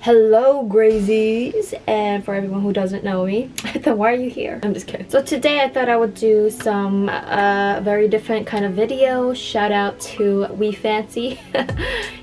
Hello Grazies, and for everyone who doesn't know me, then why are you here? I'm just kidding. So today I thought I would do some very different kind of video. Shout out to We Fancy.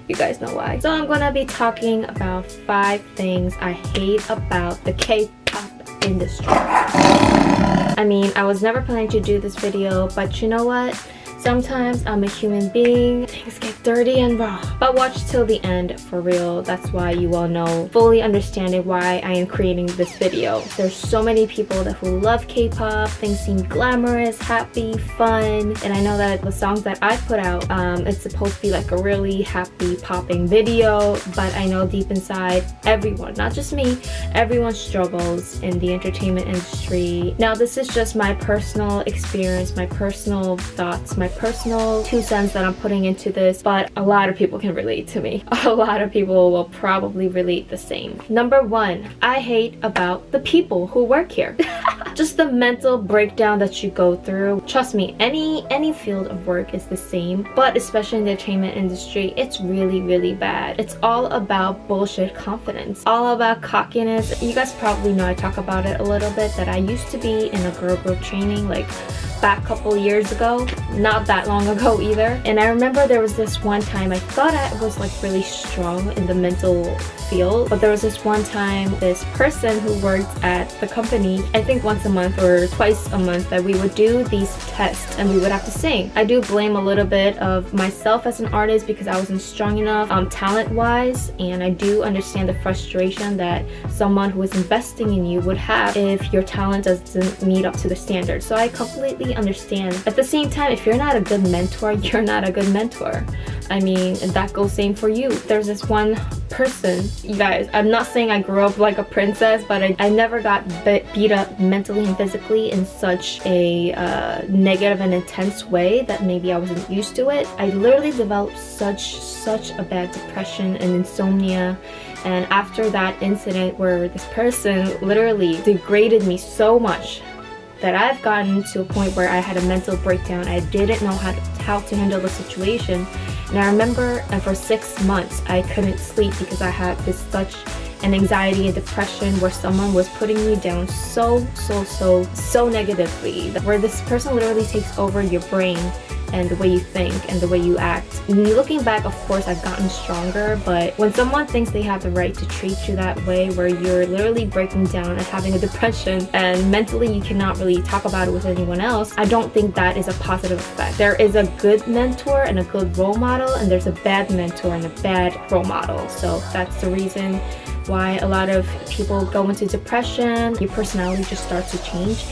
You guys know why. So I'm gonna be talking about 5 things I hate about the K-pop industry. I mean, I was never planning to do this video, but you know what? Sometimes I'm a human being, things get dirty and raw. But watch till the end for real. That's why you all know, fully understanding why I am creating this video. There's so many people who love K-pop, things seem glamorous, happy, fun. And I know that the songs that I put out, it's supposed to be like a really happy popping video. But I know deep inside, everyone, not just me, everyone struggles in the entertainment industry. Now this is just my personal experience, my personal thoughts, my personal 2 cents that I'm putting into this, but a lot of people can relate to me. A lot of people will probably relate the same. Number 1, I hate about the people who work here. Just the mental breakdown that you go through. Trust me, any field of work is the same, but especially in the entertainment industry, it's really bad. It's all about bullshit confidence, all about cockiness. You guys probably know I talk about it a little bit, that I used to be in a girl group training like back a couple years ago, not that long ago either. And I remember there was this one time I thought I was like really strong in the mental field, but there was this one time this person who worked at the company, I think once a month or twice a month, that we would do these tests and we would have to sing. I do blame a little bit of myself as an artist because I wasn't strong enough talent wise, and I do understand the frustration that someone who is investing in you would have if your talent doesn't meet up to the standard. So I completely understand. At the same time, if you're not a good mentor, you're not a good mentor. I mean, that goes same for you. There's this one person, you guys, I'm not saying I grew up like a princess, but I never got beat up mentally and physically in such a negative and intense way that maybe I wasn't used to it. I literally developed such a bad depression and insomnia. And after that incident where this person literally degraded me so much that I've gotten to a point where I had a mental breakdown. I didn't know how to handle the situation. And I remember, and for 6 months, I couldn't sleep because I had such an anxiety and depression where someone was putting me down so negatively, where this person literally takes over your brain and the way you think and the way you act. And looking back, of course, I've gotten stronger, but when someone thinks they have the right to treat you that way, where you're literally breaking down and having a depression and mentally you cannot really talk about it with anyone else, I don't think that is a positive effect. There is a good mentor and a good role model, and there's a bad mentor and a bad role model. So that's the reason why a lot of people go into depression. Your personality just starts to change.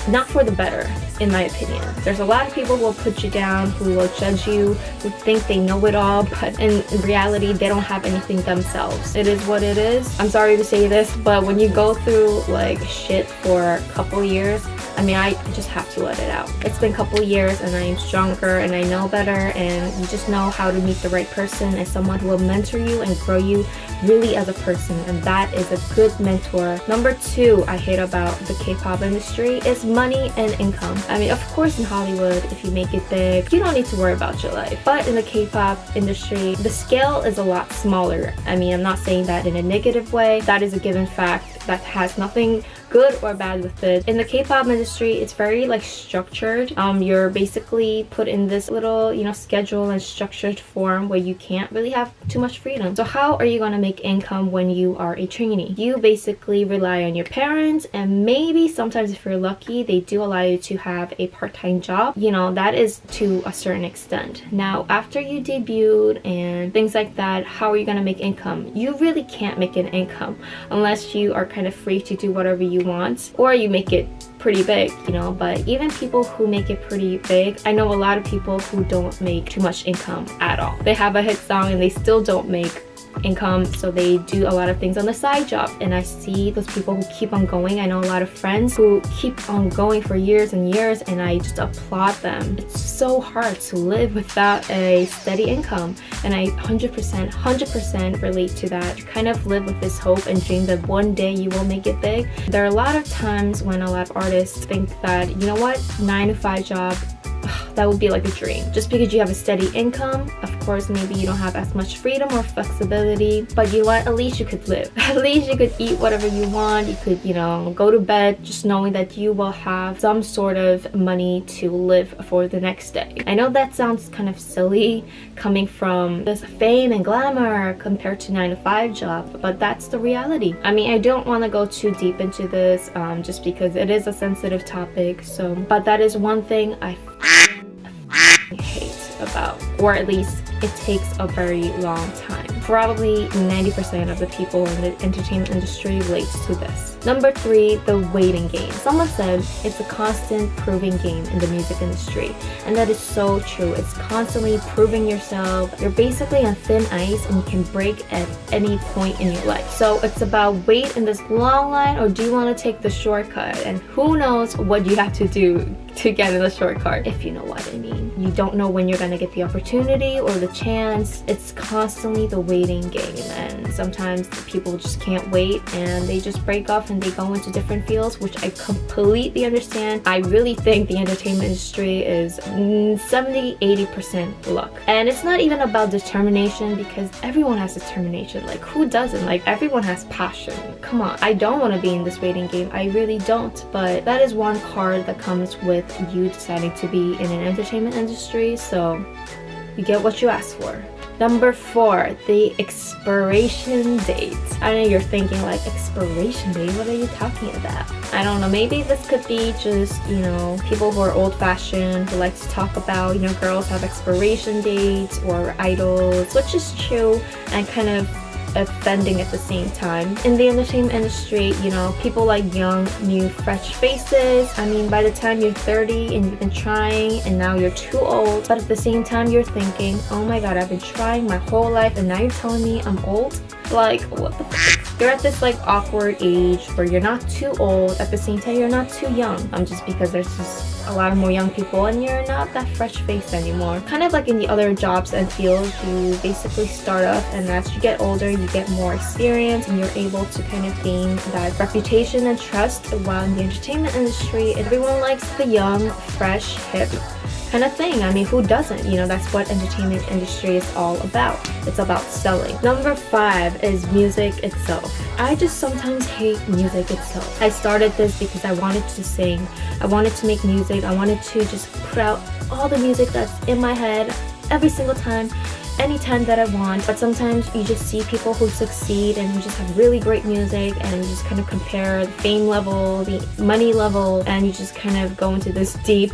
Not for the better, in my opinion. There's a lot of people who will put you down, who will judge you, who think they know it all, but in reality, they don't have anything themselves. It is what it is. I'm sorry to say this, but when you go through like shit for a couple years, I mean, I just have to let it out. It's been a couple years and I am stronger and I know better, and you just know how to meet the right person as someone who will mentor you and grow you really as a person, and that is a good mentor. Number 2 I hate about the K-pop industry is money and income. I mean, of course in Hollywood, if you make it big, you don't need to worry about your life. But in the K-pop industry, the scale is a lot smaller. I mean, I'm not saying that in a negative way. That is a given fact that has nothing good or bad with it. In the K-pop industry, it's very like structured. You're basically put in this little, schedule and structured form where you can't really have too much freedom. So how are you going to make income when you are a trainee? You basically rely on your parents, and maybe sometimes if you're lucky, they do allow you to have a part-time job. That is to a certain extent. Now, after you debuted and things like that, how are you going to make income? You really can't make an income unless you are kind of free to do whatever you want, or you make it pretty big, but even people who make it pretty big, I know a lot of people who don't make too much income at all. They have a hit song and they still don't make income, so they do a lot of things on the side job, and I see those people who keep on going. I know a lot of friends who keep on going for years and years, and I just applaud them. It's so hard to live without a steady income, and I 100% relate to that. You kind of live with this hope and dream that one day you will make it big. There are a lot of times when a lot of artists think that, 9 to 5 job, that would be like a dream. Just because you have a steady income, of course, maybe you don't have as much freedom or flexibility, but you know what, at least you could live. At least you could eat whatever you want. You could, you know, go to bed just knowing that you will have some sort of money to live for the next day. I know that sounds kind of silly coming from this fame and glamour compared to 9-to-5 job, but that's the reality. I mean, I don't want to go too deep into this just because it is a sensitive topic, so, but that is one thing I hate about, or at least it takes a very long time. Probably 90% of the people in the entertainment industry relates to this. Number 3, the waiting game. Someone said it's a constant proving game in the music industry, and that is so true. It's constantly proving yourself. You're basically on thin ice and you can break at any point in your life. So it's about wait in this long line, or do you want to take the shortcut? And who knows what you have to do to get in the shortcut, if you know what I mean. You don't know when you're gonna get the opportunity or the chance. It's constantly the waiting game, and sometimes the people just can't wait and they just break off and they go into different fields, which I completely understand. I really think the entertainment industry is 70-80% luck, and it's not even about determination, because everyone has determination. Like, who doesn't? Like, everyone has passion. Come on, I don't want to be in this waiting game. I really don't, but that is one card that comes with you deciding to be in an entertainment industry, so you get what you ask for. Number 4, the expiration date. I know you're thinking like, expiration date? What are you talking about? I don't know, maybe this could be just, you know, people who are old-fashioned, who like to talk about, you know, girls have expiration dates or idols, which is true and kind of offending at the same time. In the entertainment industry, you know, people like young, new, fresh faces. I mean, by the time you're 30 and you've been trying and now you're too old, but at the same time you're thinking, oh my god, I've been trying my whole life and now you're telling me I'm old? Like, what the fuck? You're at this like awkward age where you're not too old, at the same time you're not too young. Just because there's just a lot of more young people and you're not that fresh face anymore. Kind of like in the other jobs and fields, you basically start off, and as you get older you get more experience and you're able to kind of gain that reputation and trust. While in the entertainment industry, everyone likes the young, fresh, hip kind of thing. I mean, who doesn't? You know, that's what entertainment industry is all about. It's about selling. Number 5 is music itself. I just sometimes hate music itself. I started this because I wanted to sing. I wanted to make music. I wanted to just put out all the music that's in my head every single time, anytime that I want. But sometimes you just see people who succeed and who just have really great music, and you just kind of compare the fame level, the money level, and you just kind of go into this deep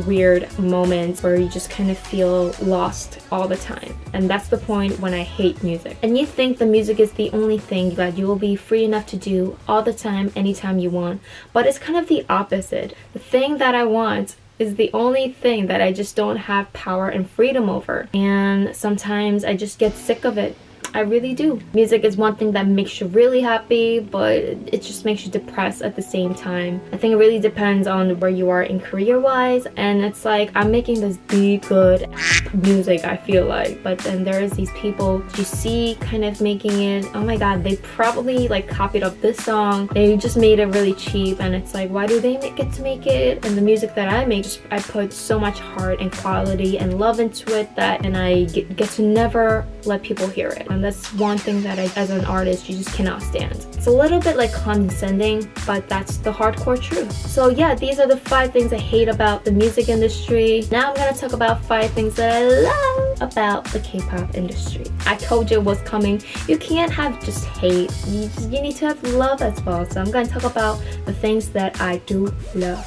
weird moment where you just kind of feel lost all the time. And that's the point when I hate music. And you think the music is the only thing that you will be free enough to do all the time, anytime you want, but it's kind of the opposite. The thing that I want is the only thing that I just don't have power and freedom over. And sometimes I just get sick of it. I really do. Music is one thing that makes you really happy, but it just makes you depressed at the same time. I think it really depends on where you are in career-wise, and it's like, I'm making this deep, good music, I feel like, but then there's these people you see kind of making it, oh my god, they probably like copied up this song, they just made it really cheap, and it's like, why do they get to make it? And the music that I make, I put so much heart and quality and love into it, that, and I get to never let people hear it. And that's one thing that I, as an artist, you just cannot stand. It's a little bit like condescending, but that's the hardcore truth. So yeah, these are the 5 things I hate about the music industry. Now I'm gonna talk about 5 things that I love about the K-pop industry. I told you it was coming. You can't have just hate. You need to have love as well. So I'm gonna talk about the things that I do love.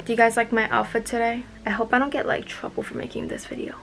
Do you guys like my outfit today? I hope I don't get like trouble for making this video.